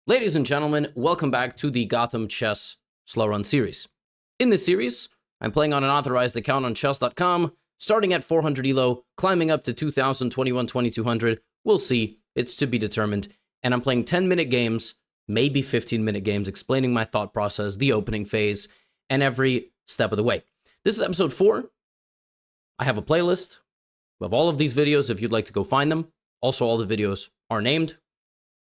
Ladies and gentlemen, welcome back to the GothamChess Slowrun series. In this series, I'm playing on an authorized account on chess.com, starting at 400 ELO, climbing up to 2000, 21, 2200. We'll see. It's to be determined. And I'm playing 10-minute games, maybe 15-minute games, explaining my thought process, the opening phase, and every step of the way. This is episode 4. I have a playlist of all of these videos if you'd like to go find them. Also, all the videos are named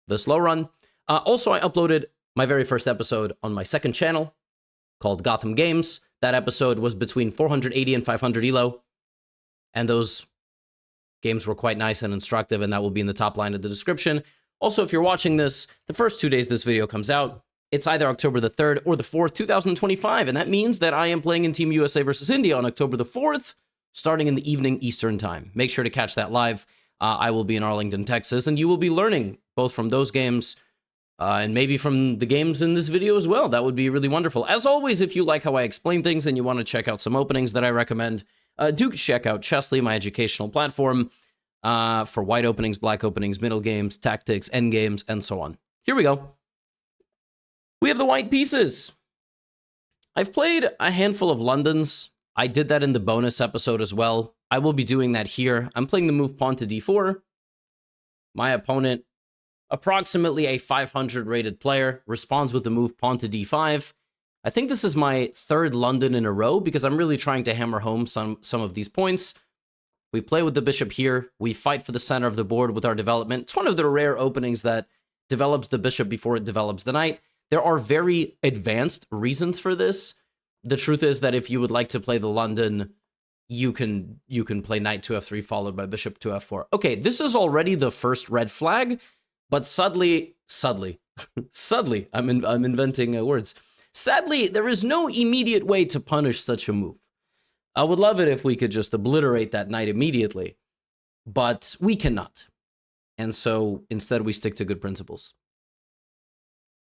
The Slowrun. Also, I uploaded my very first episode on my second channel called Gotham Games. That episode was between 480 and 500 ELO, and those games were quite nice and instructive, and that will be in the top line of the description. Also, if you're watching this, the first 2 days this video comes out, it's either October the 3rd or the 4th, 2025, and that means that I am playing in Team USA versus India on October the 4th, starting in the evening Eastern time. Make sure to catch that live. I will be in Arlington, Texas, and you will be learning both from those games and maybe from the games in this video as well. That would be really wonderful. As always, if you like how I explain things and you want to check out some openings that I recommend, do check out Chessly, my educational platform, for white openings, black openings, middle games, tactics, end games, and so on. Here we go. We have the white pieces. I've played a handful of Londons. I did that in the bonus episode as well. I will be doing that here. I'm playing the move pawn to d4. My opponent, approximately a 500 rated player, responds with the move pawn to d5. I think this is my third London in a row because I'm really trying to hammer home some of these points. We play with the bishop here. We fight for the center of the board with our development. It's one of the rare openings that develops the bishop before it develops the knight. There are very advanced reasons for this. The truth is that if you would like to play the London, you can play knight to f3 followed by bishop to f4. Okay, this is already the first red flag. But suddenly, I'm inventing words. Sadly, there is no immediate way to punish such a move. I would love it if we could just obliterate that knight immediately, but we cannot. And so instead we stick to good principles.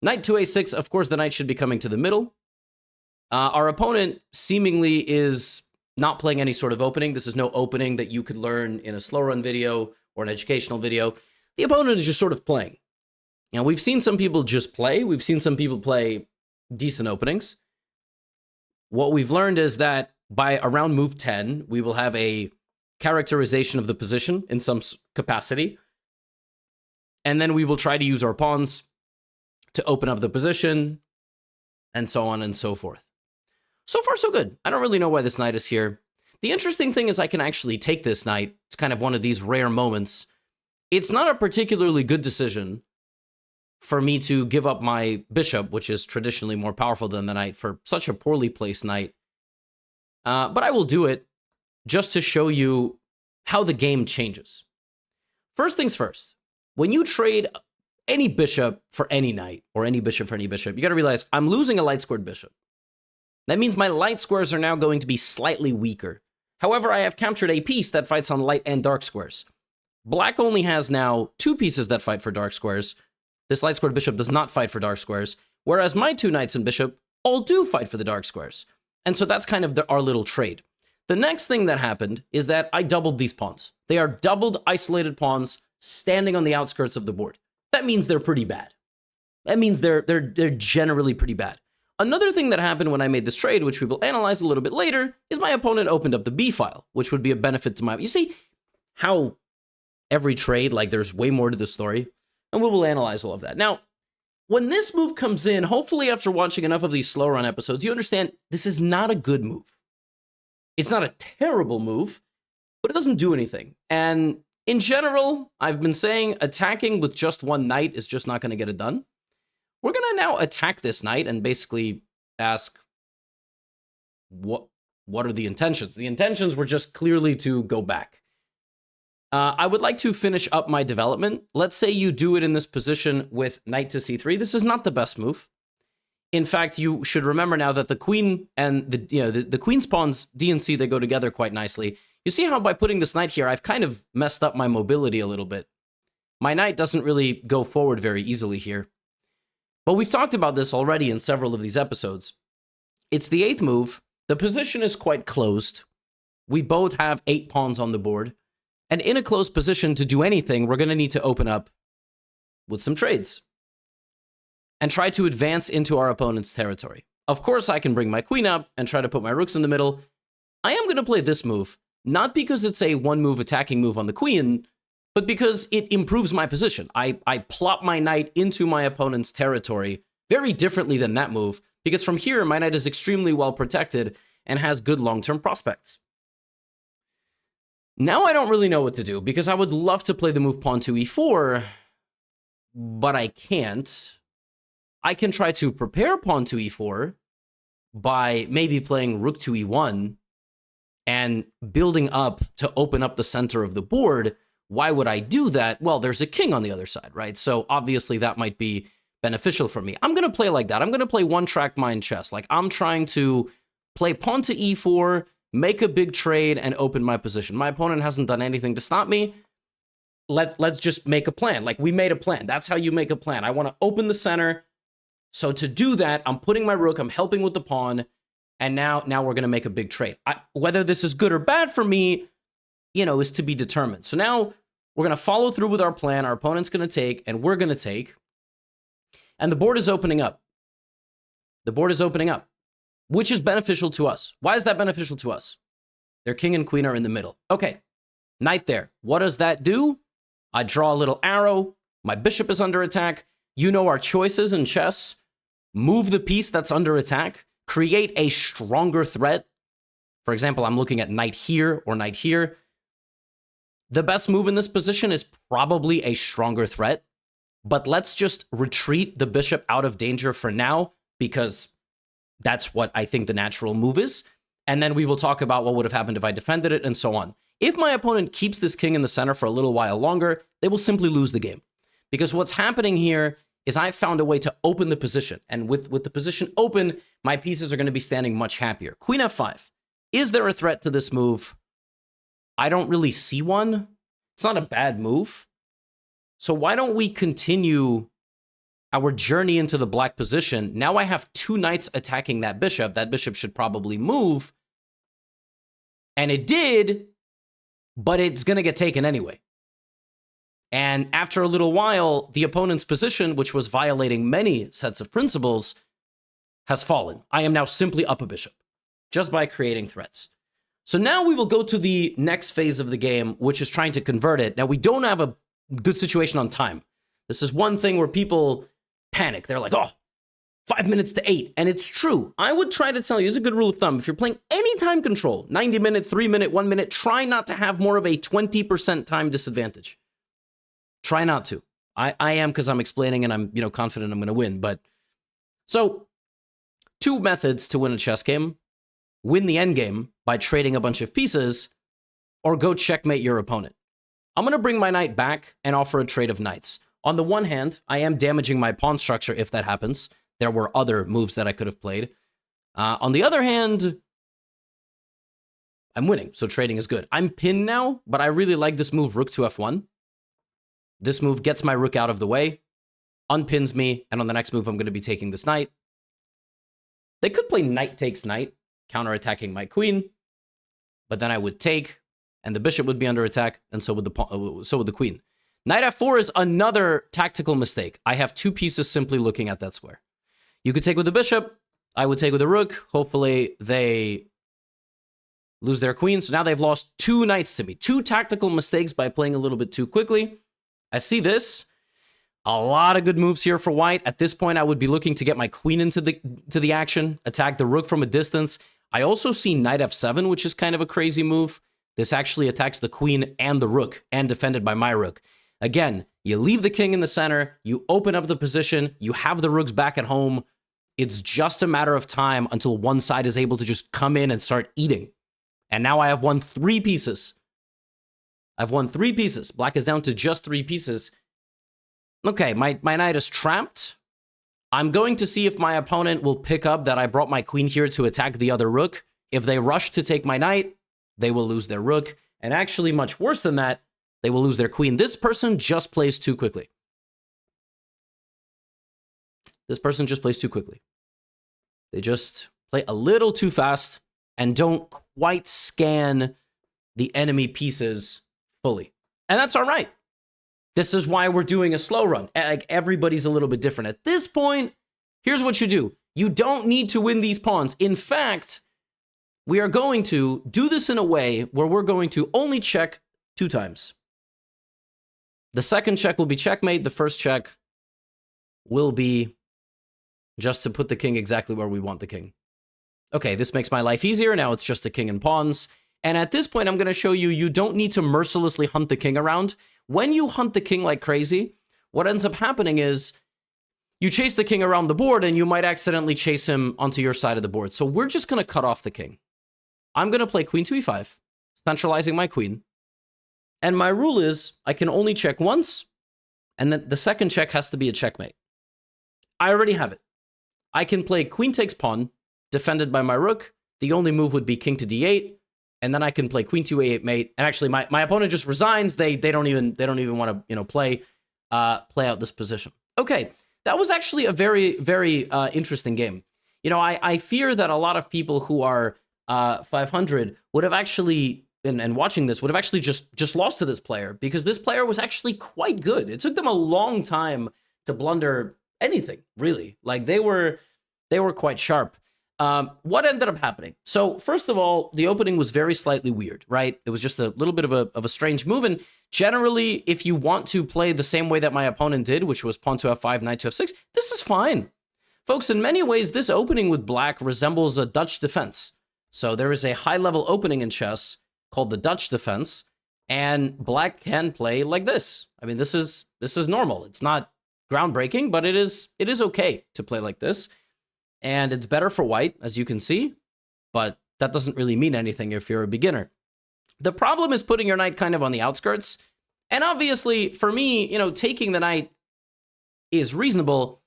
Knight to a6, of course the knight should be coming to the middle. Our opponent seemingly is not playing any sort of opening. This is no opening that you could learn in a Slowrun video or an educational video. The opponent is just sort of playing. Now, we've seen some people just play. We've seen some people play decent openings. What we've learned is that by around move 10, we will have a characterization of the position in some capacity. And then we will try to use our pawns to open up the position, and so on and so forth. So far, so good. I don't really know why this knight is here. The interesting thing is I can actually take this knight. It's kind of one of these rare moments. It's not a particularly good decision for me to give up my bishop, which is traditionally more powerful than the knight, for such a poorly placed knight. But I will do it just to show you how the game changes. First things first, when you trade any bishop for any knight, or any bishop for any bishop, you got to realize I'm losing a light-squared bishop. That means my light squares are now going to be slightly weaker. However, I have captured a piece that fights on light and dark squares. Black only has now 2 pieces that fight for dark squares. This light squared bishop does not fight for dark squares, whereas my 2 knights and bishop all do fight for the dark squares. And so that's kind of our little trade. The next thing that happened is that I doubled these pawns. They are doubled isolated pawns standing on the outskirts of the board. That means they're pretty bad. That means they're generally pretty bad. Another thing that happened when I made this trade, which we will analyze a little bit later, is my opponent opened up the B file, which would be a benefit to my... You see how every trade, like there's way more to the story, and we will analyze all of that. Now, when this move comes in, hopefully after watching enough of these Slowrun episodes, you understand this is not a good move. It's not a terrible move, but it doesn't do anything. And in general, I've been saying attacking with just one knight is just not going to get it done. We're going to now attack this knight and basically ask, what are the intentions? The intentions were just clearly to go back. I would like to finish up my development. Let's say you do it in this position with knight to c3. This is not the best move. In fact, you should remember now that the queen and the queen's pawns, D and C, they go together quite nicely. You see how by putting this knight here, I've kind of messed up my mobility a little bit. My knight doesn't really go forward very easily here. But we've talked about this already in several of these episodes. It's the 8th move. The position is quite closed. We both have 8 pawns on the board. And in a closed position to do anything, we're going to need to open up with some trades. and try to advance into our opponent's territory. Of course, I can bring my queen up and try to put my rooks in the middle. I am going to play this move, not because it's a one-move attacking move on the queen, but because it improves my position. I plop my knight into my opponent's territory very differently than that move, because from here, my knight is extremely well protected and has good long-term prospects. Now I don't really know what to do, because I would love to play the move pawn to e4, but I can't. I can try to prepare pawn to e4 by maybe playing rook to e1 and building up to open up the center of the board. Why would I do that? Well, there's a king on the other side, right? So obviously that might be beneficial for me. I'm going to play like that. I'm going to play one-track mind chess. Like, I'm trying to play pawn to e4, make a big trade, and open my position. My opponent hasn't done anything to stop me. Let's just make a plan. Like, we made a plan. That's how you make a plan. I want to open the center. So to do that, I'm putting my rook, I'm helping with the pawn, and now we're going to make a big trade. Whether this is good or bad for me, is to be determined. So now we're going to follow through with our plan. Our opponent's going to take, and we're going to take. And the board is opening up. The board is opening up, which is beneficial to us. Why is that beneficial to us? Their king and queen are in the middle. Okay, knight there. What does that do? I draw a little arrow. My bishop is under attack. You know our choices in chess. Move the piece that's under attack. Create a stronger threat. For example, I'm looking at knight here or knight here. The best move in this position is probably a stronger threat. But let's just retreat the bishop out of danger for now, because that's what I think the natural move is. And then we will talk about what would have happened if I defended it and so on. If my opponent keeps this king in the center for a little while longer, they will simply lose the game. Because what's happening here is I found a way to open the position. And with the position open, my pieces are going to be standing much happier. Queen f5. Is there a threat to this move? I don't really see one. It's not a bad move. So why don't we continue our journey into the black position? Now I have two knights attacking that bishop. That bishop should probably move. And it did, but it's going to get taken anyway. And after a little while, the opponent's position, which was violating many sets of principles, has fallen. I am now simply up a bishop, just by creating threats. So now we will go to the next phase of the game, which is trying to convert it. Now, we don't have a good situation on time. This is one thing where people panic. They're like, oh, 5 minutes to 8. And it's true. I would try to tell you, it's a good rule of thumb. If you're playing any time control, 90 minute, 3 minute, 1 minute, try not to have more of a 20% time disadvantage. Try not to. I am, because I'm explaining and I'm, confident I'm going to win. But so 2 methods to win a chess game: win the endgame by trading a bunch of pieces, or go checkmate your opponent. I'm going to bring my knight back and offer a trade of knights. On the one hand, I am damaging my pawn structure if that happens. There were other moves that I could have played. On the other hand, I'm winning, so trading is good. I'm pinned now, but I really like this move, rook to f1. This move gets my rook out of the way, unpins me, and on the next move, I'm going to be taking this knight. They could play knight takes knight, counterattacking my queen, but then I would take, and the bishop would be under attack, and so would the queen. Knight f4 is another tactical mistake. I have 2 pieces simply looking at that square. You could take with the bishop. I would take with the rook. Hopefully, they lose their queen. So now they've lost 2 knights to me. 2 tactical mistakes by playing a little bit too quickly. I see this. A lot of good moves here for white. At this point, I would be looking to get my queen into the action, attack the rook from a distance. I also see knight f7, which is kind of a crazy move. This actually attacks the queen and the rook, and defended by my rook. Again, you leave the king in the center, you open up the position, you have the rooks back at home. It's just a matter of time until one side is able to just come in and start eating. And now I have won 3 pieces. I've won 3 pieces. Black is down to just 3 pieces. Okay, my knight is trapped. I'm going to see if my opponent will pick up that I brought my queen here to attack the other rook. If they rush to take my knight, they will lose their rook. And actually, much worse than that, they will lose their queen. This person just plays too quickly. This person just plays too quickly. They just play a little too fast and don't quite scan the enemy pieces fully. And that's all right. This is why we're doing a slow run. Like, everybody's a little bit different. At this point, here's what you do. You don't need to win these pawns. In fact, we are going to do this in a way where we're going to only check 2 times. The second check will be checkmate. The first check will be just to put the king exactly where we want the king. Okay, this makes my life easier. Now it's just a king and pawns. And at this point, I'm going to show you, you don't need to mercilessly hunt the king around. When you hunt the king like crazy, what ends up happening is you chase the king around the board and you might accidentally chase him onto your side of the board. So we're just going to cut off the king. I'm going to play queen to e5, centralizing my queen. And my rule is I can only check once, and then the second check has to be a checkmate. I already have it. I can play queen takes pawn, defended by my rook. The only move would be king to d8, and then I can play queen to a8 mate. And actually, my opponent just resigns. They don't even want to play out this position. Okay, that was actually a very interesting game. I fear that a lot of people who are 500 would have actually, and watching this, would have actually just lost to this player, because this player was actually quite good. It took them a long time to blunder anything, really. Like, they were quite sharp. What ended up happening? So first of all, the opening was very slightly weird, right? It was just a little bit of a strange move. And generally, if you want to play the same way that my opponent did, which was pawn to f5, knight to f6, this is fine. Folks, in many ways, this opening with black resembles a Dutch defense. So there is a high-level opening in chess called the Dutch defense, and black can play like this. I mean, this is normal. It's not groundbreaking, but it is okay to play like this. And it's better for white, as you can see, but that doesn't really mean anything if you're a beginner. The problem is putting your knight kind of on the outskirts. And obviously, for me, taking the knight is reasonable.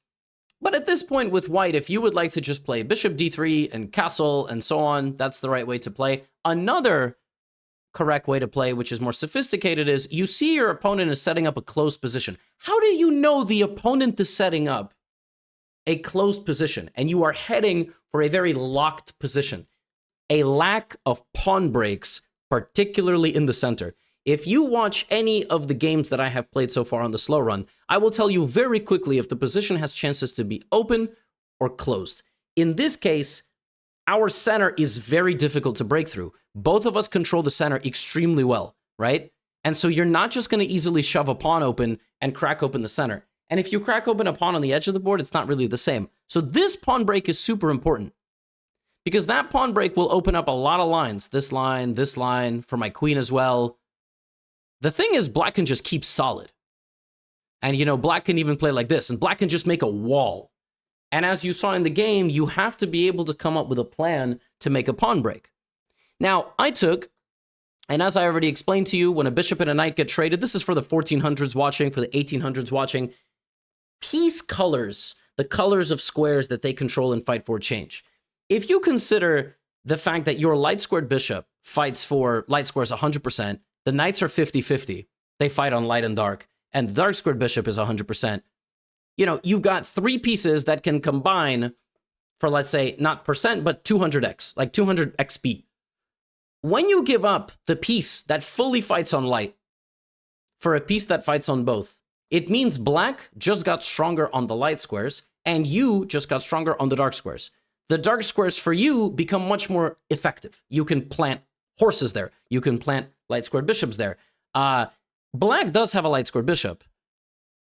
But at this point with white, if you would like to just play bishop d3 and castle and so on, that's the right way to play. Another correct way to play, which is more sophisticated, is you see your opponent is setting up a closed position. How do you know the opponent is setting up a closed position and you are heading for a very locked position? A lack of pawn breaks, particularly in the center. If you watch any of the games that I have played so far on the slow run, I will tell you very quickly if the position has chances to be open or closed. In this case, our center is very difficult to break through. Both of us control the center extremely well, right? And so you're not just going to easily shove a pawn open and crack open the center. And if you crack open a pawn on the edge of the board, it's not really the same. So this pawn break is super important, because that pawn break will open up a lot of lines. This line, for my queen as well. The thing is, black can just keep solid. And, black can even play like this, and black can just make a wall. And as you saw in the game, you have to be able to come up with a plan to make a pawn break. Now, and as I already explained to you, when a bishop and a knight get traded, this is for the 1400s watching, for the 1800s watching, piece colors, the colors of squares that they control and fight for, change. If you consider the fact that your light-squared bishop fights for light squares 100%, the knights are 50-50. They fight on light and dark. And the dark-squared bishop is 100%. You've got 3 pieces that can combine for, let's say, not percent, but 200x, like 200 XP. When you give up the piece that fully fights on light for a piece that fights on both, it means black just got stronger on the light squares, and you just got stronger on the dark squares. The dark squares for you become much more effective. You can plant horses there. You can plant light-squared bishops there. Black does have a light-squared bishop,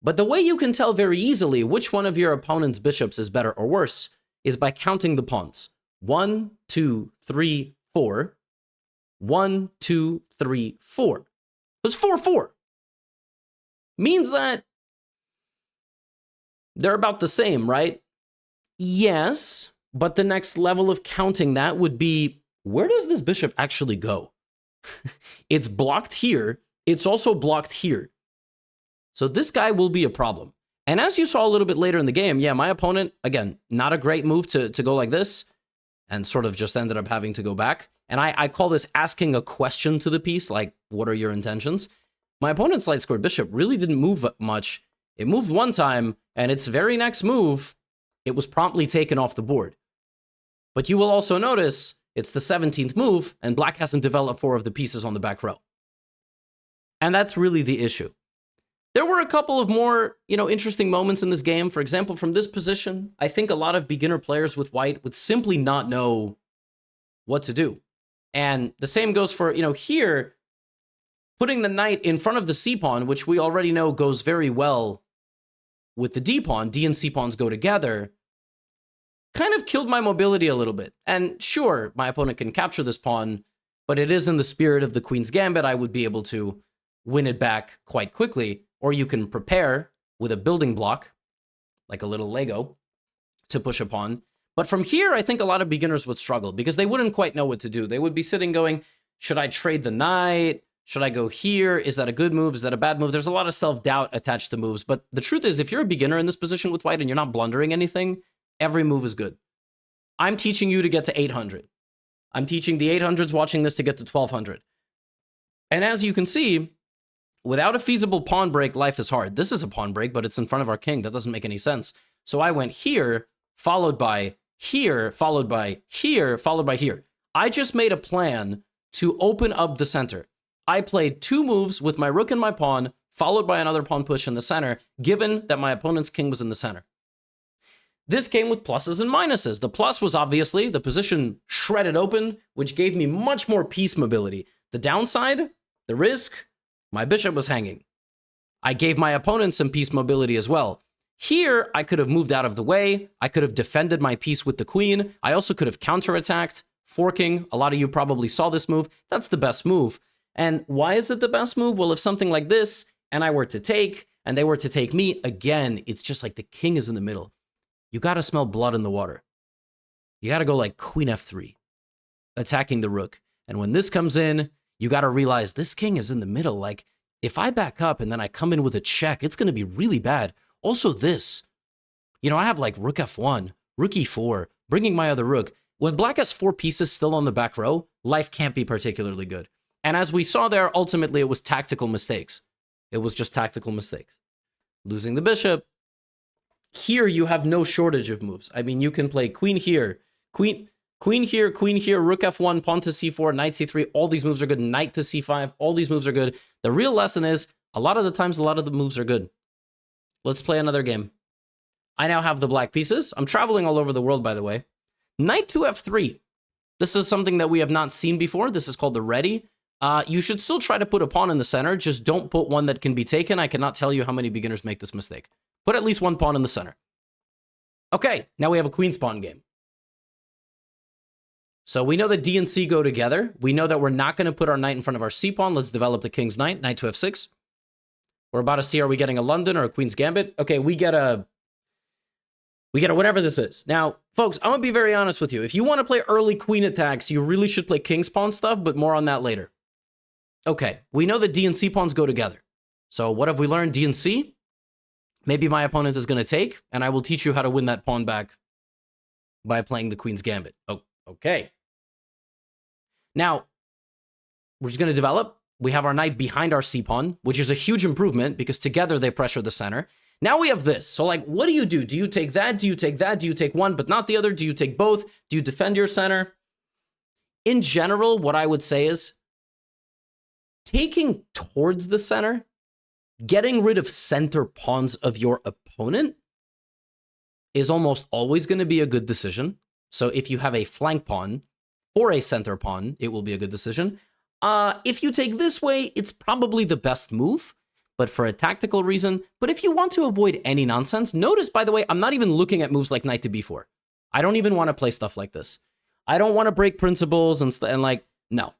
but the way you can tell very easily which one of your opponent's bishops is better or worse is by counting the pawns. 1, 2, 3, 4. 1, 2, 3, 4. It's 4, 4. Means that they're about the same, right? Yes, but the next level of counting that would be, where does this bishop actually go? It's blocked here. It's also blocked here. So this guy will be a problem. And as you saw a little bit later in the game, yeah, my opponent, again, not a great move to go like this, and sort of just ended up having to go back. And I call this asking a question to the piece, like, what are your intentions? My opponent's light-squared bishop really didn't move much. It moved one time, and its very next move, it was promptly taken off the board. But you will also notice it's the 17th move, and black hasn't developed 4 of the pieces on the back row. And that's really the issue. There were a couple of more, interesting moments in this game. For example, from this position, I think a lot of beginner players with white would simply not know what to do. And the same goes for, here, putting the knight in front of the c-pawn, which we already know goes very well with the d-pawn. D and c-pawns go together, kind of killed my mobility a little bit. And sure, my opponent can capture this pawn, but it is in the spirit of the queen's gambit. I would be able to win it back quite quickly. Or you can prepare with a building block, like a little Lego, to push a pawn. But from here, I think a lot of beginners would struggle because they wouldn't quite know what to do. They would be sitting going, should I trade the knight? Should I go here? Is that a good move? Is that a bad move? There's a lot of self-doubt attached to moves. But the truth is, if you're a beginner in this position with white and you're not blundering anything, every move is good. I'm teaching you to get to 800. I'm teaching the 800s watching this to get to 1200. And as you can see, without a feasible pawn break, life is hard. This is a pawn break, but it's in front of our king. That doesn't make any sense. So I went here, followed by here, followed by here, followed by here. I just made a plan to open up the center. I played 2 moves with my rook and my pawn, followed by another pawn push in the center, given that my opponent's king was in the center. This came with pluses and minuses. The plus was obviously the position shredded open, which gave me much more piece mobility. The downside, the risk, my bishop was hanging. I gave my opponent some piece mobility as well. Here, I could have moved out of the way. I could have defended my piece with the queen. I also could have counterattacked, forking. A lot of you probably saw this move. That's the best move. And why is it the best move? Well, if something like this, and I were to take, and they were to take me, again, it's just like the king is in the middle. You got to smell blood in the water. You got to go like queen f3, attacking the rook. And when this comes in, you got to realize this king is in the middle. Like, if I back up and then I come in with a check, it's going to be really bad. Also this, I have like rook f1, rook e4, bringing my other rook. When black has 4 pieces still on the back row, life can't be particularly good. And as we saw there, ultimately it was tactical mistakes. It was just tactical mistakes. Losing the bishop. Here you have no shortage of moves. I mean, you can play queen here, queen here, rook f1, pawn to c4, knight c3. All these moves are good. Knight to c5. All these moves are good. The real lesson is, a lot of the times, a lot of the moves are good. Let's play another game. I now have the black pieces. I'm traveling all over the world, by the way. Knight to f3. This is something that we have not seen before. This is called the ready. You should still try to put a pawn in the center. Just don't put one that can be taken. I cannot tell you how many beginners make this mistake. Put at least one pawn in the center. Okay, now we have a queen's pawn game. So we know that D and C go together. We know that we're not going to put our knight in front of our c-pawn. Let's develop the king's knight. Knight to f6. We're about to see, are we getting a London or a queen's gambit? Okay, we get a whatever this is. Now, folks, I'm going to be very honest with you. If you want to play early queen attacks, you really should play king's pawn stuff, but more on that later. Okay, we know that D and C pawns go together. So what have we learned? D and C? Maybe my opponent is going to take, and I will teach you how to win that pawn back by playing the queen's gambit. Oh, okay. Now, we're just going to develop. We have our knight behind our c-pawn, which is a huge improvement because together they pressure the center. Now we have this. So like, what do you do? Do you take that? Do you take that? Do you take one but not the other? Do you take both? Do you defend your center? In general, what I would say is taking towards the center, getting rid of center pawns of your opponent is almost always going to be a good decision. So if you have a flank pawn or a center pawn, it will be a good decision. If you take this way, it's probably the best move, but for a tactical reason. But if you want to avoid any nonsense, notice, by the way, I'm not even looking at moves like knight to b4. I don't even want to play stuff like this. I don't want to break principles and like, no.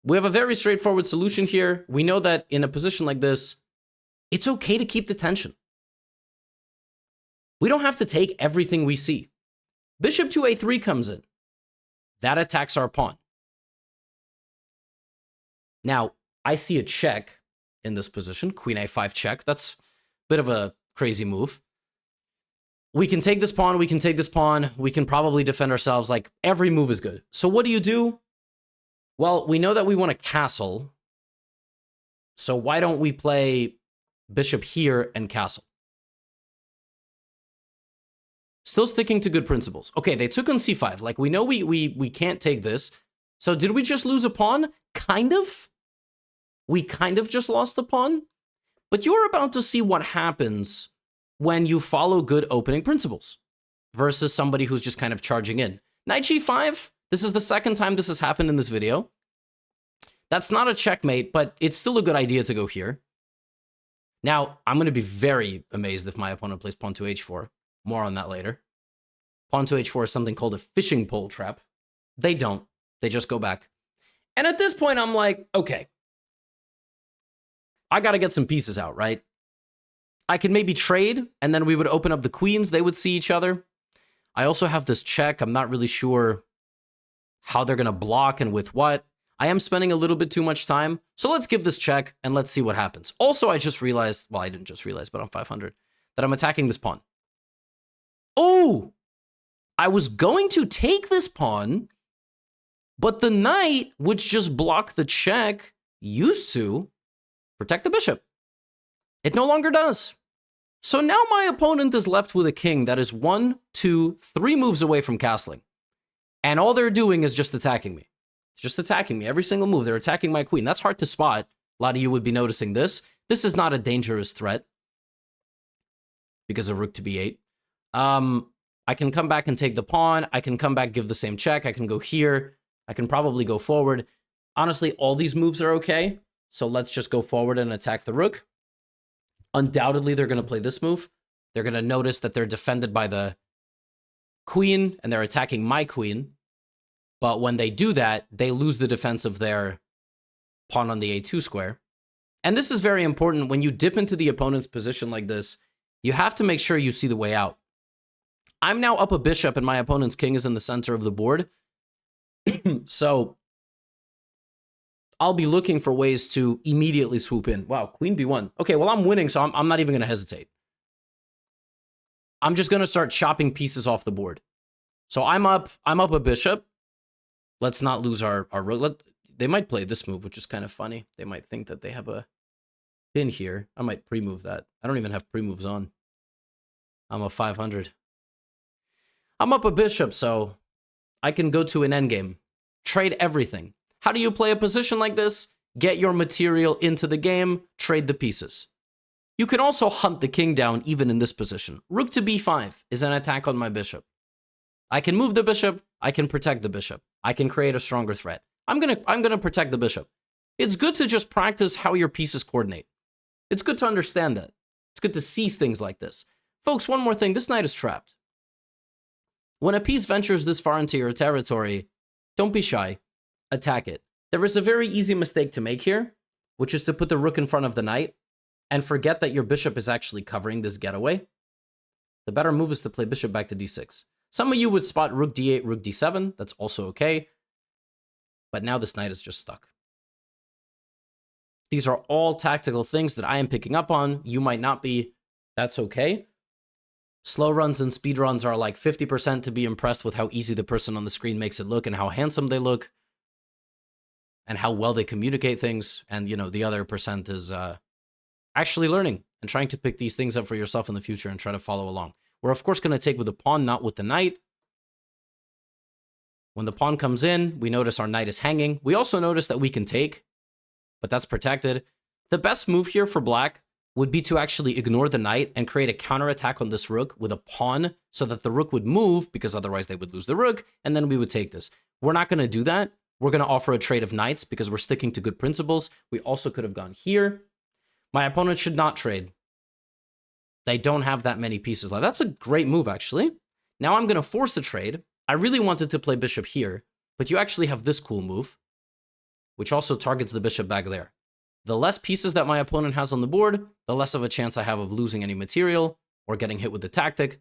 We have a very straightforward solution here. We know that in a position like this, it's okay to keep the tension. We don't have to take everything we see. Bishop to a3 comes in. That attacks our pawn. Now, I see a check in this position. Queen a5 check. That's a bit of a crazy move. We can take this pawn. We can take this pawn. We can probably defend ourselves. Like, every move is good. So what do? Well, we know that we want to castle. So why don't we play bishop here and castle? Still sticking to good principles. Okay, they took on c5. Like, we know we can't take this. So did we just lose a pawn? Kind of. we kind of just lost the pawn, but you're about to see what happens when you follow good opening principles versus somebody who's just kind of charging in. Knight g5, this is the second time this has happened in this video. That's not a checkmate, but it's still a good idea to go here. Now, I'm going to be very amazed if my opponent plays pawn to h4. More on that later. Pawn to h4 is something called a fishing pole trap. They don't. They just go back. And at this point, I'm like, okay, I got to get some pieces out, right? I could maybe trade, and then we would open up the queens. They would see each other. I also have this check. I'm not really sure how they're going to block and with what. I am spending a little bit too much time. So let's give this check, and let's see what happens. Also, I just realized, well, I didn't just realize, but I'm 500, that I'm attacking this pawn. Oh! I was going to take this pawn, but the knight, which just blocked the check, used to protect the bishop. It no longer does. So now my opponent is left with a king that is 1, 2, 3 moves away from castling. And all they're doing is just attacking me. Just attacking me. Every single move, they're attacking my queen. That's hard to spot. A lot of you would be noticing this. This is not a dangerous threat because of rook to b8. I can come back and take the pawn. I can come back, give the same check. I can go here. I can probably go forward. Honestly, all these moves are okay. So let's just go forward and attack the rook. Undoubtedly, they're going to play this move. They're going to notice that they're defended by the queen, and they're attacking my queen. But when they do that, they lose the defense of their pawn on the a2 square. And this is very important. When you dip into the opponent's position like this, you have to make sure you see the way out. I'm now up a bishop, and my opponent's king is in the center of the board. So I'll be looking for ways to immediately swoop in. Wow, queen b1. Okay, well, I'm winning, so I'm not even going to hesitate. I'm just going to start chopping pieces off the board. So I'm up a bishop. Let's not lose our rook. They might play this move, which is kind of funny. They might think that they have a pin here. I might pre-move that. I don't even have pre-moves on. I'm a 500. I'm up a bishop, so I can go to an endgame. Trade everything. How do you play a position like this? Get your material into the game, trade the pieces. You can also hunt the king down even in this position. Rook to b5 is an attack on my bishop. I can move the bishop, I can protect the bishop. I can create a stronger threat. I'm gonna protect the bishop. It's good to just practice how your pieces coordinate. It's good to understand that. It's good to seize things like this. Folks, one more thing, this knight is trapped. When a piece ventures this far into your territory, don't be shy. Attack it. There is a very easy mistake to make here, which is to put the rook in front of the knight and forget that your bishop is actually covering this getaway. The better move is to play bishop back to d6. Some of you would spot rook d8, rook d7. That's also okay. But now this knight is just stuck. These are all tactical things that I am picking up on. You might not be. That's okay. Slow runs and speed runs are like 50% to be impressed with how easy the person on the screen makes it look and how handsome they look and how well they communicate things. And, you know, the other percent is actually learning and trying to pick these things up for yourself in the future and try to follow along. We're, of course, going to take with the pawn, not with the knight. When the pawn comes in, we notice our knight is hanging. We also notice that we can take, but that's protected. The best move here for black would be to actually ignore the knight and create a counterattack on this rook with a pawn so that the rook would move, because otherwise they would lose the rook, and then we would take this. We're not going to do that. We're going to offer a trade of knights because we're sticking to good principles. We also could have gone here. My opponent should not trade. They don't have that many pieces left. That's a great move, actually. Now I'm going to force a trade. I really wanted to play bishop here, but you actually have this cool move, which also targets the bishop back there. The less pieces that my opponent has on the board, the less of a chance I have of losing any material or getting hit with the tactic.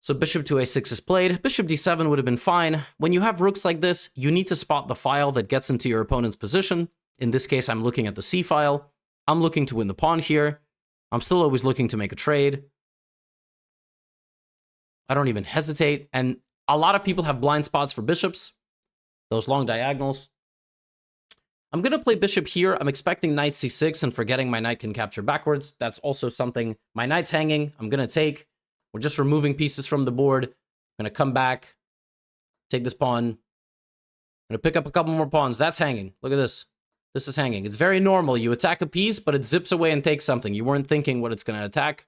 So bishop to a6 is played. Bishop d7 would have been fine. When you have rooks like this, you need to spot the file that gets into your opponent's position. In this case, I'm looking at the c file. I'm looking to win the pawn here. I'm still always looking to make a trade. I don't even hesitate. And a lot of people have blind spots for bishops, those long diagonals. I'm going to play bishop here. I'm expecting knight c6 and forgetting my knight can capture backwards. That's also something. My knight's hanging. I'm going to take. We're just removing pieces from the board. I'm going to come back, take this pawn. I'm going to pick up a couple more pawns. That's hanging. Look at this. This is hanging. It's very normal. You attack a piece, but it zips away and takes something. You weren't thinking what it's going to attack.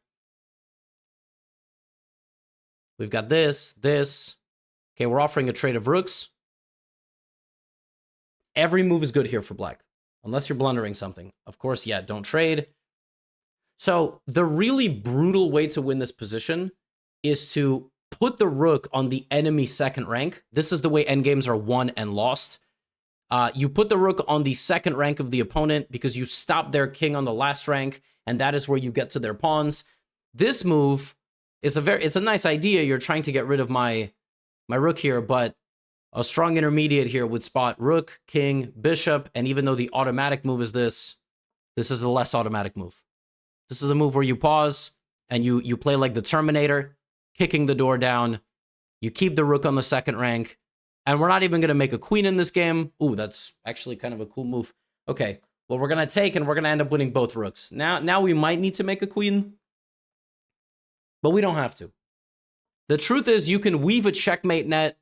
We've got this. Okay, we're offering a trade of rooks. Every move is good here for black, unless you're blundering something. Of course, yeah, don't trade. So the really brutal way to win this position is to put the rook on the enemy second rank. This is the way endgames are won and lost. You put the rook on the second rank of the opponent because you stop their king on the last rank, and that is where you get to their pawns. This move is it's a nice idea. You're trying to get rid of my rook here, but a strong intermediate here would spot rook, king, bishop, and even though the automatic move is this is the less automatic move. This is the move where you pause and you play like the Terminator, kicking the door down. You keep the rook on the second rank, and we're not even going to make a queen in this game. Ooh, that's actually kind of a cool move. Okay, well, we're going to take, and we're going to end up winning both rooks. Now we might need to make a queen, but we don't have to. The truth is, you can weave a checkmate net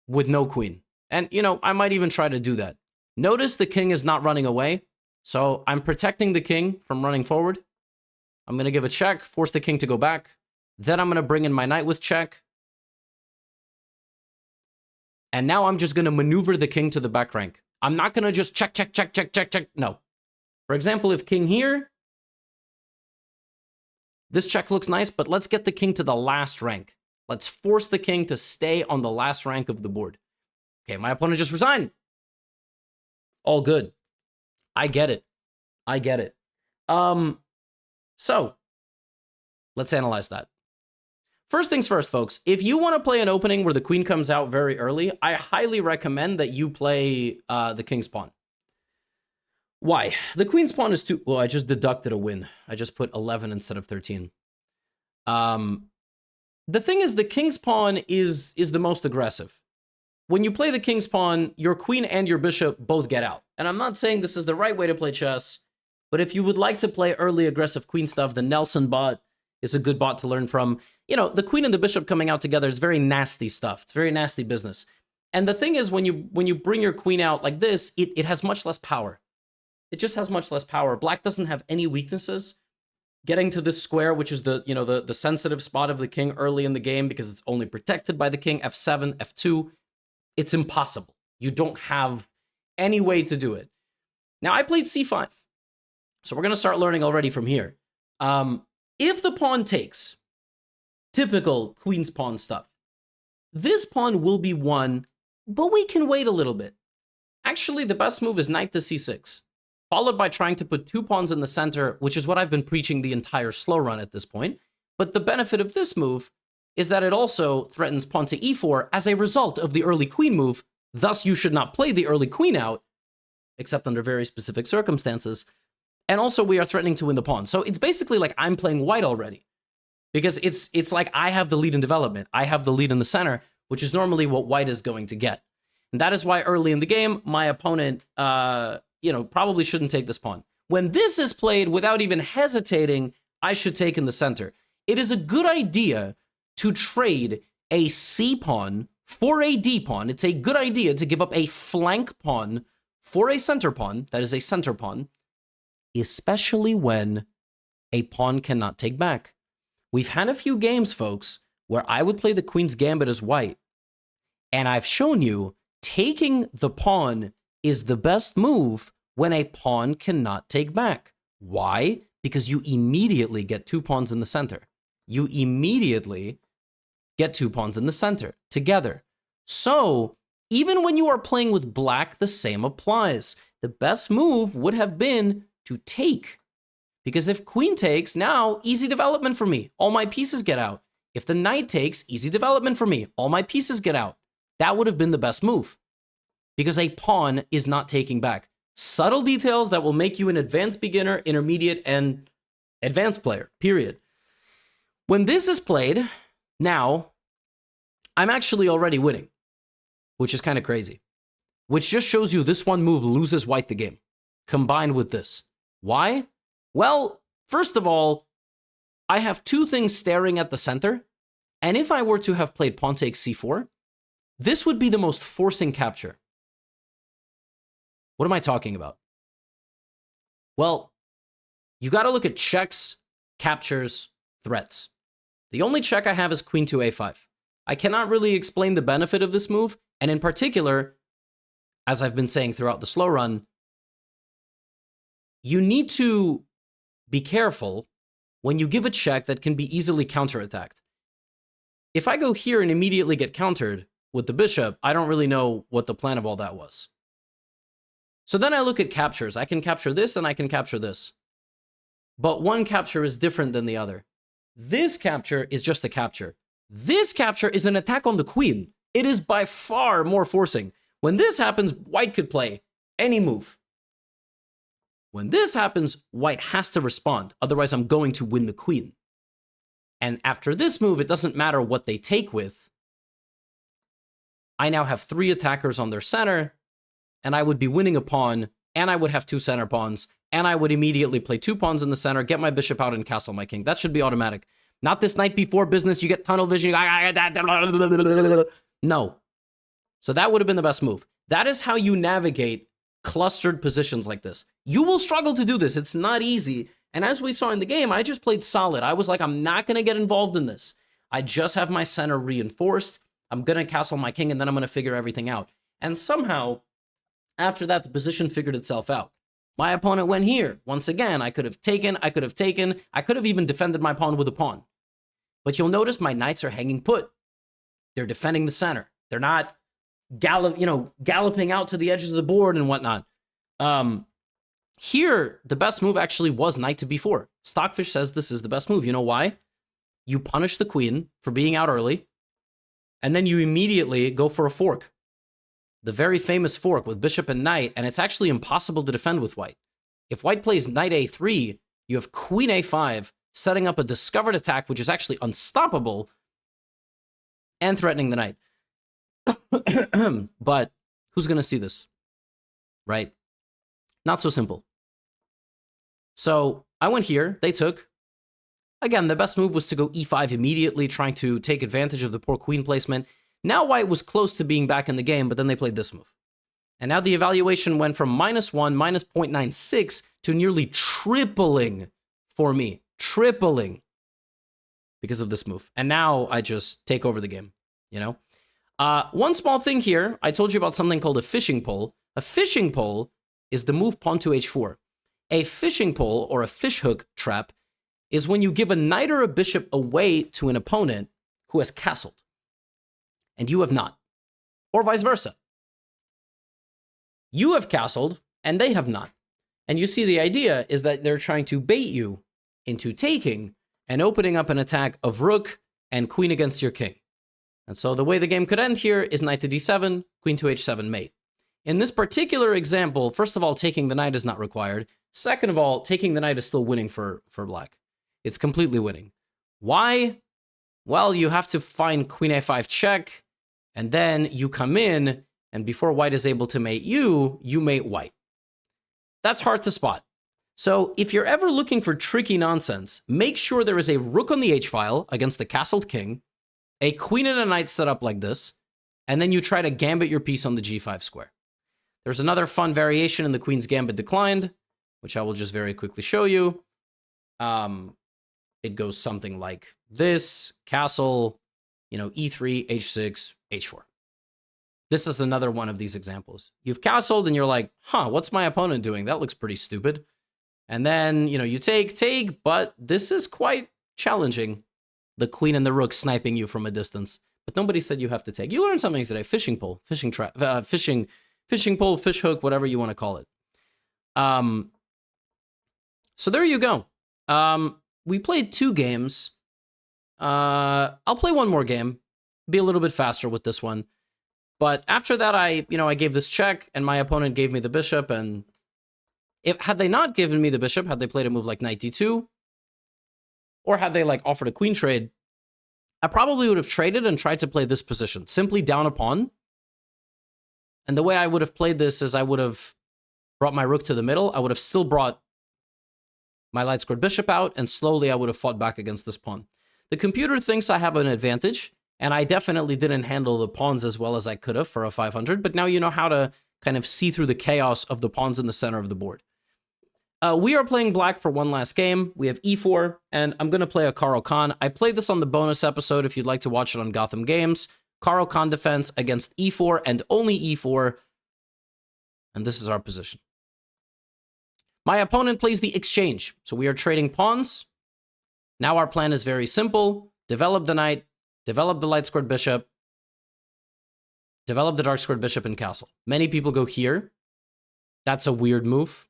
with no queen. And, you know, I might even try to do that. Notice the king is not running away, so I'm protecting the king from running forward. I'm going to give a check, force the king to go back. Then I'm going to bring in my knight with check. And now I'm just going to maneuver the king to the back rank. I'm not going to just check. No. For example, if king here, this check looks nice, but let's get the king to the last rank. Let's force the king to stay on the last rank of the board. Okay, my opponent just resigned. All good. I get it. So, let's analyze that. First things first, folks. If you want to play an opening where the queen comes out very early, I highly recommend that you play the king's pawn. Why? The queen's pawn is too... Well, I just deducted a win. I just put 11 instead of 13. The thing is, the king's pawn is the most aggressive. When you play the king's pawn, your queen and your bishop both get out. And I'm not saying this is the right way to play chess, but if you would like to play early aggressive queen stuff, the Nelson bot is a good bot to learn from. You know, the queen and the bishop coming out together is very nasty stuff. It's very nasty business. And the thing is, when you bring your queen out like this, it has much less power. It just has much less power. Black doesn't have any weaknesses. Getting to this square, which is the sensitive spot of the king early in the game because it's only protected by the king, f7, f2, it's impossible. You don't have any way to do it. Now, I played c5. So we're going to start learning already from here. If the pawn takes, typical queen's pawn stuff, this pawn will be won, but we can wait a little bit. Actually, the best move is knight to c6, followed by trying to put two pawns in the center, which is what I've been preaching the entire slow run at this point. But the benefit of this move is that it also threatens pawn to e4 as a result of the early queen move. Thus, you should not play the early queen out, except under very specific circumstances. And also, we are threatening to win the pawn. So it's basically like I'm playing white already. Because it's like I have the lead in development. I have the lead in the center, which is normally what white is going to get. And that is why early in the game, my opponent, probably shouldn't take this pawn. When this is played without even hesitating, I should take in the center. It is a good idea to trade a C pawn for a D pawn. It's a good idea to give up a flank pawn for a center pawn. That is a center pawn, especially when a pawn cannot take back. We've had a few games, folks, where I would play the queen's gambit as white, and I've shown you taking the pawn is the best move when a pawn cannot take back. Why? Because you immediately get two pawns in the center. You immediately get two pawns in the center together. So even when you are playing with black, the same applies. The best move would have been to take. Because if queen takes, now easy development for me. All my pieces get out. If the knight takes, easy development for me. All my pieces get out. That would have been the best move. Because a pawn is not taking back. Subtle details that will make you an advanced beginner, intermediate, and advanced player, period. When this is played, now, I'm actually already winning, which is kind of crazy. Which just shows you this one move loses white the game, combined with this. Why? Well, first of all, I have two things staring at the center, and if I were to have played pawn takes c4, this would be the most forcing capture. What am I talking about? Well, you got to look at checks, captures, threats. The only check I have is queen to a5. I cannot really explain the benefit of this move, and in particular, as I've been saying throughout the slow run, you need to be careful when you give a check that can be easily counterattacked. If I go here and immediately get countered with the bishop, I don't really know what the plan of all that was. So then I look at captures. I can capture this and I can capture this. But one capture is different than the other. This capture is just a capture. This capture is an attack on the queen. It is by far more forcing. When this happens, white could play any move. When this happens, white has to respond. Otherwise, I'm going to win the queen. And after this move, it doesn't matter what they take with. I now have 3 attackers on their center, and I would be winning a pawn, and I would have 2 center pawns, and I would immediately play 2 pawns in the center, get my bishop out, and castle my king. That should be automatic. Not this knight b4 business, you get tunnel vision. No. So that would have been the best move. That is how you navigate clustered positions like this. You will struggle to do this. It's not easy. And as we saw in the game, I just played solid. I was like, I'm not going to get involved in this. I just have my center reinforced. I'm going to castle my king, and then I'm going to figure everything out. And somehow, after that, the position figured itself out. My opponent went here. Once again, I could have taken, I could have even defended my pawn with a pawn. But you'll notice my knights are hanging put. They're defending the center. They're not galloping out to the edges of the board and whatnot. Here, the best move actually was knight to b4. Stockfish says this is the best move. You know why? You punish the queen for being out early, and then you immediately go for a fork. The very famous fork with bishop and knight, and it's actually impossible to defend with white. If white plays knight a3, you have queen a5, setting up a discovered attack, which is actually unstoppable, and threatening the knight. But who's going to see this? Right? Not so simple. So I went here, they took. Again, the best move was to go e5 immediately, trying to take advantage of the poor queen placement. Now white was close to being back in the game, but then they played this move. And now the evaluation went from -1, minus 0.96, to nearly tripling for me. Tripling. Because of this move. And now I just take over the game, you know? One small thing here, I told you about something called a fishing pole. A fishing pole is the move pawn to h4. A fishing pole, or a fishhook trap, is when you give a knight or a bishop away to an opponent who has castled, and you have not, or vice versa. You have castled, and they have not. And you see the idea is that they're trying to bait you into taking and opening up an attack of rook and queen against your king. And so the way the game could end here is knight to d7, queen to h7 mate. In this particular example, first of all, taking the knight is not required. Second of all, taking the knight is still winning for black. It's completely winning. Why? Well, you have to find queen a5 check, and then you come in, and before white is able to mate you, you mate white. That's hard to spot. So if you're ever looking for tricky nonsense, make sure there is a rook on the h-file against the castled king, a queen and a knight set up like this, and then you try to gambit your piece on the g5 square. There's another fun variation in the queen's gambit declined, which I will just very quickly show you. It goes something like this, castle, e3, h6, h4. This is another one of these examples. You've castled and you're like, what's my opponent doing? That looks pretty stupid. And then, you take, but this is quite challenging. The queen and the rook sniping you from a distance. But nobody said you have to take. You learned something today. Fishing pole, fishing trap, fishing pole, fish hook, whatever you want to call it. So there you go. We played 2 games. I'll play one more game. Be a little bit faster with this one. But after that, I gave this check, and my opponent gave me the bishop. And had they not given me the bishop, had they played a move like knight d2, or had they offered a queen trade, I probably would have traded and tried to play this position, simply down a pawn. And the way I would have played this is I would have brought my rook to the middle. I would have still brought my light squared bishop out, and slowly I would have fought back against this pawn. The computer thinks I have an advantage, and I definitely didn't handle the pawns as well as I could have for a 500, but now you know how to kind of see through the chaos of the pawns in the center of the board. We are playing black for one last game. We have e4, and I'm going to play a Caro-Kann. I played this on the bonus episode if you'd like to watch it on Gotham Games. Caro-Kann defense against e4 and only e4. And this is our position. My opponent plays the exchange. So we are trading pawns. Now our plan is very simple. Develop the knight, develop the light-squared bishop, develop the dark-squared bishop and castle. Many people go here. That's a weird move.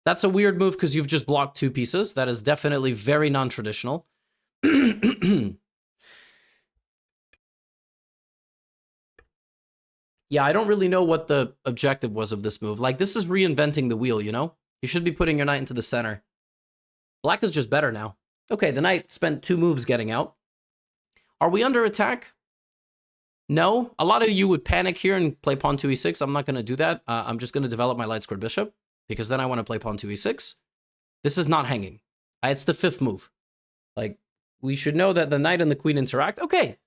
That's a weird move because you've just blocked 2 pieces. That is definitely very non-traditional. Yeah, I don't really know what the objective was of this move. Like, this is reinventing the wheel, you know? You should be putting your knight into the center. Black is just better now. Okay, the knight spent 2 moves getting out. Are we under attack? No. A lot of you would panic here and play pawn 2e6. I'm not going to do that. I'm just going to develop my light-squared bishop, because then I want to play pawn 2e6. This is not hanging. It's the 5th move. Like, we should know that the knight and the queen interact. Okay.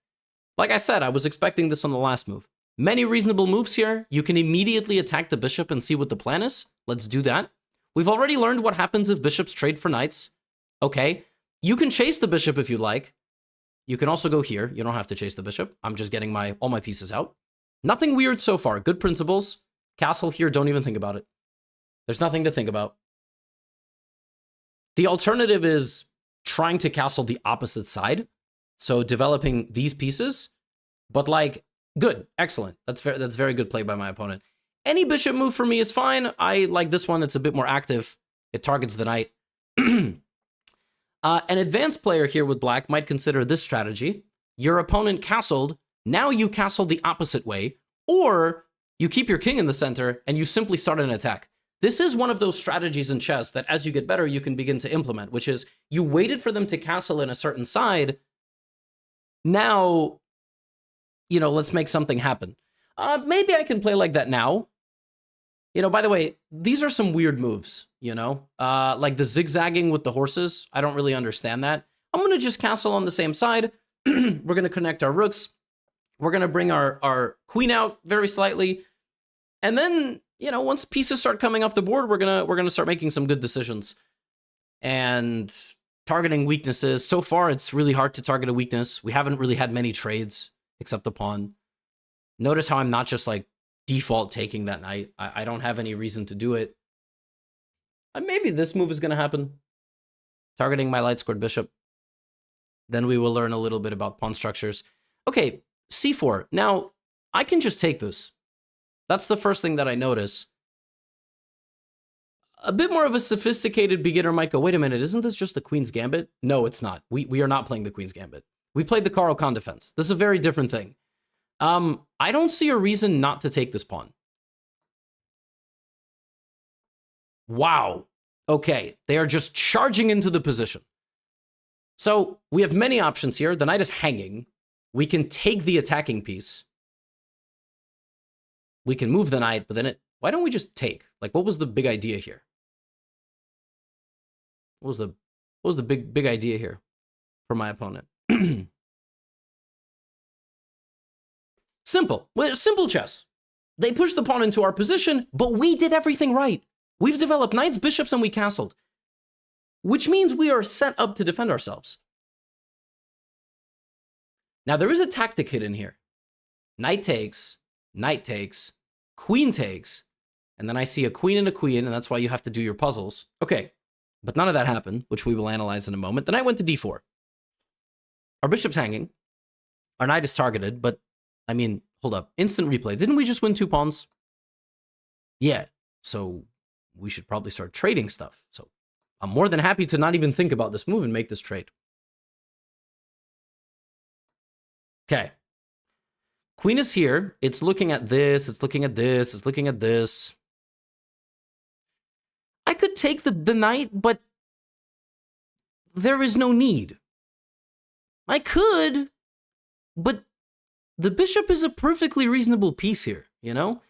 Like I said, I was expecting this on the last move. Many reasonable moves here. You can immediately attack the bishop and see what the plan is. Let's do that. We've already learned what happens if bishops trade for knights. Okay. You can chase the bishop if you like. You can also go here. You don't have to chase the bishop. I'm just getting all my pieces out. Nothing weird so far. Good principles. Castle here. Don't even think about it. There's nothing to think about. The alternative is trying to castle the opposite side. So developing these pieces. But like, good. Excellent. That's very good play by my opponent. Any bishop move for me is fine. I like this one. It's a bit more active. It targets the knight. An advanced player here with black might consider this strategy. Your opponent castled. Now you castle the opposite way. Or you keep your king in the center and you simply start an attack. This is one of those strategies in chess that as you get better, you can begin to implement, which is you waited for them to castle in a certain side. Now, you know, let's make something happen. Maybe I can play like that now. You know, by the way, these are some weird moves, you know, like the zigzagging with the horses. I don't really understand that. I'm going to just castle on the same side. We're going to connect our rooks. We're going to bring our queen out very slightly. And then, you know, once pieces start coming off the board, we're going to start making some good decisions and targeting weaknesses. So far, it's really hard to target a weakness. We haven't really had many trades except the pawn. Notice how I'm not just like default taking that knight. I don't have any reason to do it. And maybe this move is going to happen. Targeting my light-squared bishop. Then we will learn a little bit about pawn structures. Okay, c4. Now, I can just take this. That's the first thing that I notice. A bit more of a sophisticated beginner might go, wait a minute, isn't this just the Queen's Gambit? No, it's not. We are not playing the Queen's Gambit. We played the Caro-Kann defense. This is a very different thing. I don't see a reason not to take this pawn. Wow. Okay, they are just charging into the position. So we have many options here. The knight is hanging. We can take the attacking piece. We can move the knight, but then why don't we just take? Like, what was the big idea here? What was the big idea here for my opponent? Simple. Well, simple chess. They pushed the pawn into our position, but we did everything right. We've developed knights, bishops, and we castled. Which means we are set up to defend ourselves. Now, there is a tactic hidden here. Knight takes, queen takes, and then I see a queen, and that's why you have to do your puzzles. Okay, but none of that happened, which we will analyze in a moment. The knight went to d4. Our bishop's hanging. Our knight is targeted, but, I mean, hold up. Instant replay. Didn't we just win 2 pawns? Yeah, so we should probably start trading stuff. So I'm more than happy to not even think about this move and make this trade. Okay. Queen is here. It's looking at this. It's looking at this. It's looking at this. I could take the knight, but there is no need. I could, but the bishop is a perfectly reasonable piece here, you know?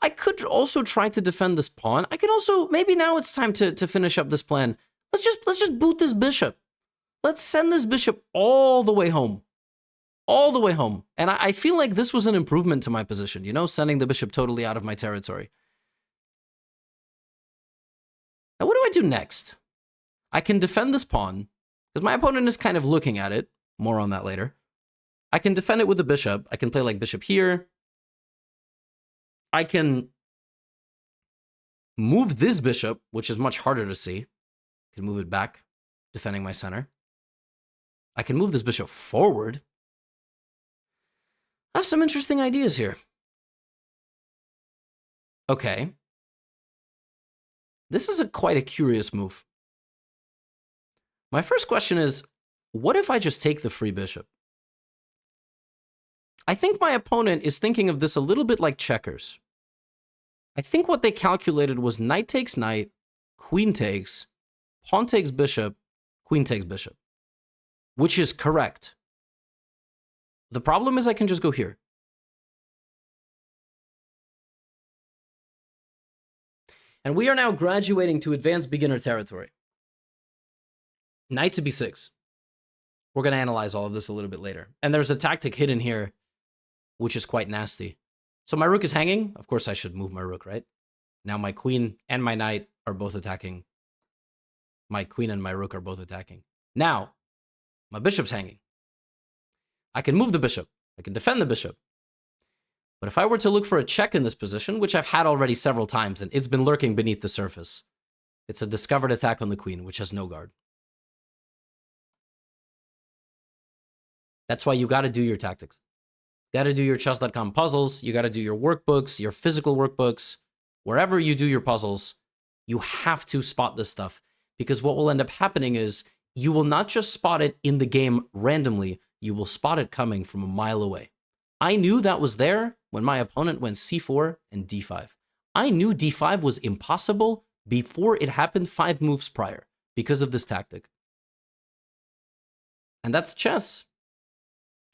I could also try to defend this pawn. I could also, maybe now it's time to finish up this plan. Let's just boot this bishop. Let's send this bishop all the way home. all the way home. And I feel like this was an improvement to my position, you know, sending the bishop totally out of my territory. Now, what do I do next? I can defend this pawn, because my opponent is kind of looking at it. More on that later. I can defend it with the bishop. I can play like bishop here. I can move this bishop, which is much harder to see. I can move it back, defending my center. I can move this bishop forward. I have some interesting ideas here. Okay. This is quite a curious move. My first question is, what if I just take the free bishop? I think my opponent is thinking of this a little bit like checkers. I think what they calculated was knight takes knight, queen takes, pawn takes bishop, queen takes bishop, which is correct. The problem is I can just go here. And we are now graduating to advanced beginner territory. Knight to b6. We're going to analyze all of this a little bit later. And there's a tactic hidden here, which is quite nasty. So my rook is hanging. Of course, I should move my rook, right? Now my queen and my knight are both attacking. My queen and my rook are both attacking. Now, my bishop's hanging. I can move the bishop. I can defend the bishop. But if I were to look for a check in this position, which I've had already several times, and it's been lurking beneath the surface, it's a discovered attack on the queen, which has no guard. That's why you got to do your tactics. You got to do your chess.com puzzles. You got to do your workbooks, your physical workbooks. Wherever you do your puzzles, you have to spot this stuff. Because what will end up happening is you will not just spot it in the game randomly, you will spot it coming from a mile away. I knew that was there when my opponent went c4 and d5. I knew d5 was impossible before it happened 5 moves prior because of this tactic. And that's chess.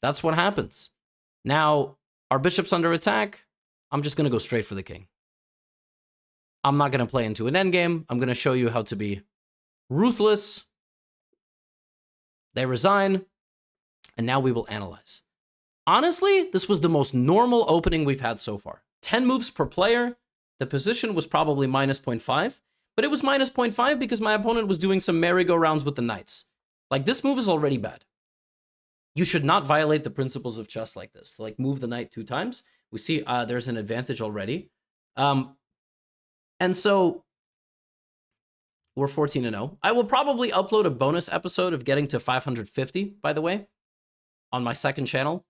That's what happens. Now, our bishop's under attack. I'm just going to go straight for the king. I'm not going to play into an endgame. I'm going to show you how to be ruthless. They resign. And now we will analyze. Honestly, this was the most normal opening we've had so far. 10 moves per player. The position was probably minus 0.5. But it was minus 0.5 because my opponent was doing some merry-go-rounds with the knights. Like, this move is already bad. You should not violate the principles of chess like this. To like move the knight 2 times. We see there's an advantage already. And so we're 14-0. I will probably upload a bonus episode of getting to 550, by the way, on my second channel.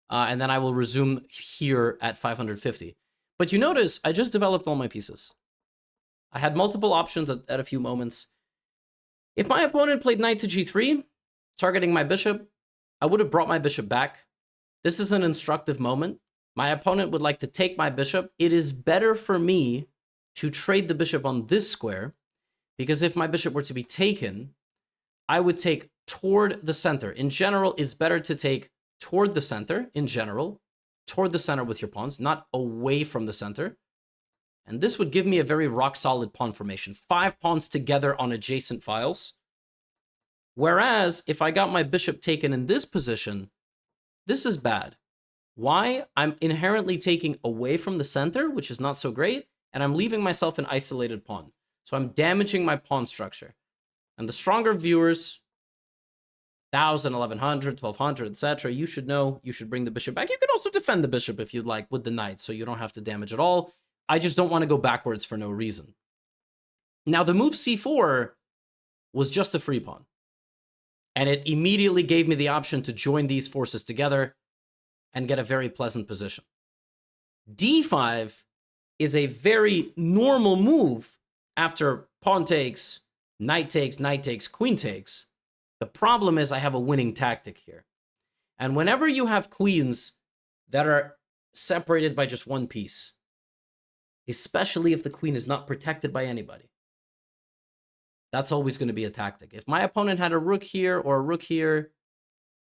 And then I will resume here at 550. But you notice I just developed all my pieces. I had multiple options at a few moments. If my opponent played knight to g3, targeting my bishop, I would have brought my bishop back. This is an instructive moment. My opponent would like to take my bishop. It is better for me to trade the bishop on this square, because if my bishop were to be taken, I would take toward the center. In general, it's better to take toward the center, in general, toward the center with your pawns, not away from the center. And this would give me a very rock-solid pawn formation. 5 pawns together on adjacent files. Whereas, if I got my bishop taken in this position, this is bad. Why? I'm inherently taking away from the center, which is not so great, and I'm leaving myself an isolated pawn. So I'm damaging my pawn structure. And the stronger viewers, 1,000, 1,100, 1,200, etc., you should know you should bring the bishop back. You can also defend the bishop if you'd like with the knight, so you don't have to damage at all. I just don't want to go backwards for no reason. Now, the move c4 was just a free pawn. And it immediately gave me the option to join these forces together and get a very pleasant position. d5 is a very normal move after pawn takes, knight takes, queen takes. The problem is I have a winning tactic here. And whenever you have queens that are separated by just one piece, especially if the queen is not protected by anybody, that's always going to be a tactic. If my opponent had a rook here or a rook here,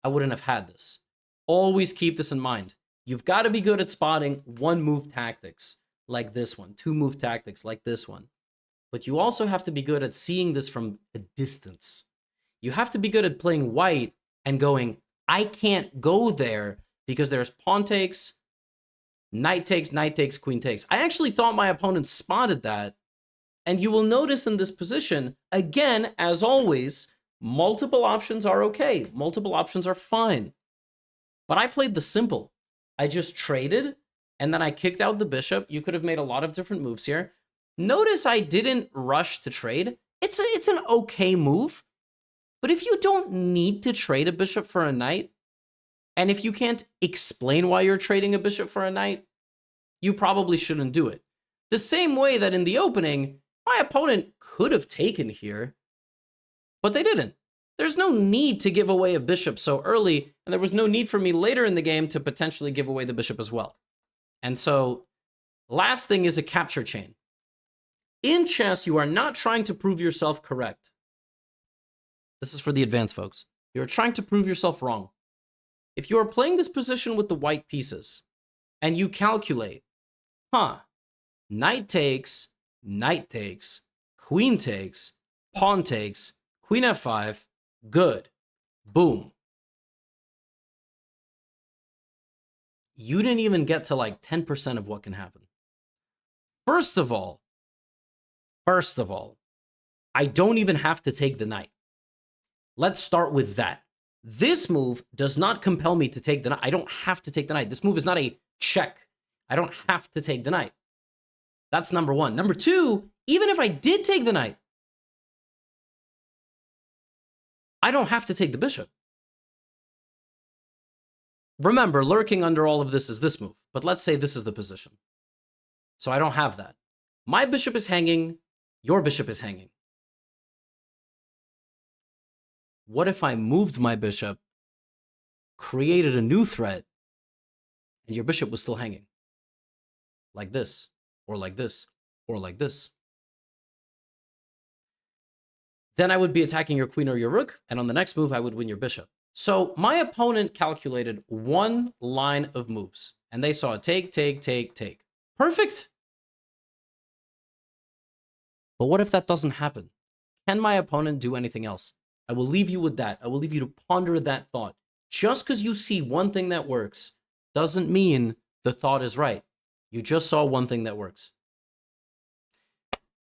I wouldn't have had this. Always keep this in mind. You've got to be good at spotting 1-move tactics like this one, 2-move tactics like this one. But you also have to be good at seeing this from a distance. You have to be good at playing white and going, I can't go there because there's pawn takes, knight takes, queen takes. I actually thought my opponent spotted that. And you will notice in this position, again, as always, multiple options are okay. Multiple options are fine. But I played the simple. I just traded, and then I kicked out the bishop. You could have made a lot of different moves here. Notice I didn't rush to trade. It's an okay move. But if you don't need to trade a bishop for a knight, and if you can't explain why you're trading a bishop for a knight, you probably shouldn't do it. The same way that in the opening, my opponent could have taken here, but they didn't. There's no need to give away a bishop so early, and there was no need for me later in the game to potentially give away the bishop as well. And so, last thing is a capture chain. In chess, you are not trying to prove yourself correct. This is for the advanced folks. You're trying to prove yourself wrong. If you are playing this position with the white pieces, and you calculate, knight takes, queen takes, pawn takes, queen f5, good, boom. You didn't even get to like 10% of what can happen. First of all, I don't even have to take the knight. Let's start with that. This move does not compel me to take the knight. I don't have to take the knight. This move is not a check. I don't have to take the knight. That's number one. Number two, even if I did take the knight, I don't have to take the bishop. Remember, lurking under all of this is this move, but let's say this is the position. So I don't have that. My bishop is hanging, your bishop is hanging. What if I moved my bishop, created a new threat, and your bishop was still hanging? Like this, or like this, or like this. Then I would be attacking your queen or your rook, and on the next move, I would win your bishop. So my opponent calculated one line of moves, and they saw take. Perfect. But what if that doesn't happen? Can my opponent do anything else? I will leave you with that. I will leave you to ponder that thought. Just because you see one thing that works doesn't mean the thought is right. You just saw one thing that works.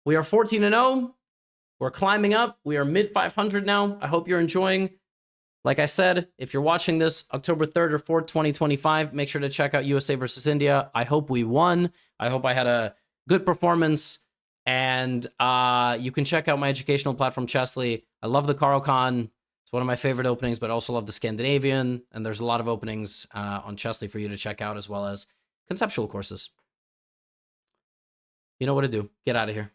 We are 14-0. We're climbing up. We are mid 500 now. I hope you're enjoying. Like I said, if you're watching this October 3rd or 4th, 2025, make sure to check out USA versus India. I hope we won. I hope I had a good performance. And you can check out my educational platform, Chessly. I love the Caro-Kann. It's one of my favorite openings, but I also love the Scandinavian. And there's a lot of openings on Chessly for you to check out, as well as conceptual courses. You know what to do. Get out of here.